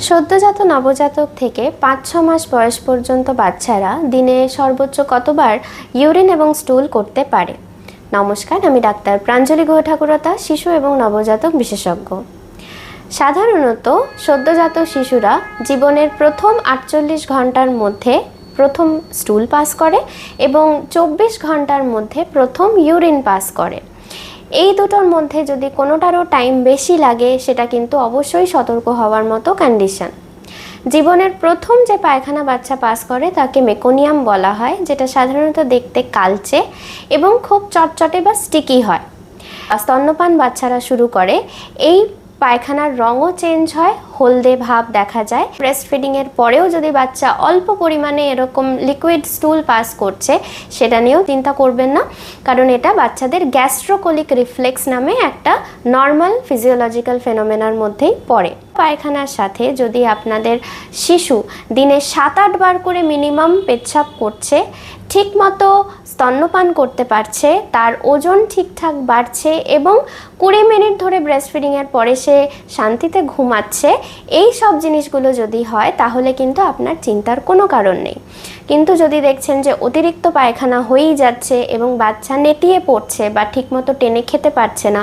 সদ্যজাত নবজাতক থেকে ৫-৬ মাস বয়স পর্যন্ত বাচ্চারা দিনে সর্বোচ্চ কতবার ইউরিন এবং স্টুল করতে পারে? নমস্কার, আমি ডাক্তার প্রাঞ্জলি গুহ ঠাকুরতা, শিশু এবং নবজাতক বিশেষজ্ঞ। সাধারণত সদ্যজাত শিশুরা জীবনের প্রথম ৪৮ ঘন্টার মধ্যে প্রথম স্টুল পাস করে এবং ২৪ ঘন্টার মধ্যে প্রথম ইউরিন পাস করে। এই দুটোর মধ্যে যদি কোনোটারও টাইম বেশি লাগে সেটা কিন্তু অবশ্যই সতর্ক হওয়ার মতো কন্ডিশন। জীবনের প্রথম যে পায়খানা বাচ্চা পাস করে তাকে মেকোনিয়াম বলা হয়, যেটা সাধারণত দেখতে কালচে এবং খুব চটচটে বা স্টিকি হয়। স্তন্যপান বাচ্চারা শুরু করে, এই পায়খানার রঙও চেঞ্জ হয়, হলদে ভাব দেখা যায়। ব্রেস্ট ফিডিংয়ের পরেও যদি বাচ্চা অল্প পরিমাণে এরকম লিকুইড স্টুল পাস করছে, সেটা নিয়েও চিন্তা করবেন না, কারণ এটা বাচ্চাদের গ্যাস্ট্রোকোলিক রিফ্লেক্স নামে একটা নর্মাল ফিজিওলজিক্যাল ফেনোমেনার মধ্যেই পড়ে। পায়খানার সাথে যদি আপনাদের শিশু দিনে ৭-৮ বার করে মিনিমাম পেচ্ছাপ করছে, ঠিকমতো স্তন্যপান করতে পারছে, তার ওজন ঠিকঠাক বাড়ছে এবং ২০ মিনিট ধরে ব্রেস্ট ফিডিংয়ের পরে সে শান্তিতে ঘুমাচ্ছে, এই সব জিনিসগুলো যদি হয় তাহলে কিন্তু আপনার চিন্তার কোনো কারণ নেই। কিন্তু যদি দেখছেন যে অতিরিক্ত পায়খানা হয়েই যাচ্ছে এবং বাচ্চা নেতিয়ে পড়ছে বা ঠিকমতো টেনে খেতে পারছে না,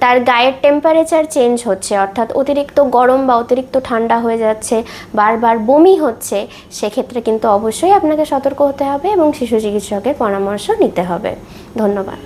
তার গায়ের টেম্পারেচার চেঞ্জ হচ্ছে, অর্থাৎ অতিরিক্ত গরম বা অতিরিক্ত ঠান্ডা হয়ে যাচ্ছে, বারবার বমি হচ্ছে, সেক্ষেত্রে কিন্তু অবশ্যই আপনাকে সতর্ক হতে হবে এবং শিশু চিকিৎসকের পরামর্শ নিতে হবে। ধন্যবাদ।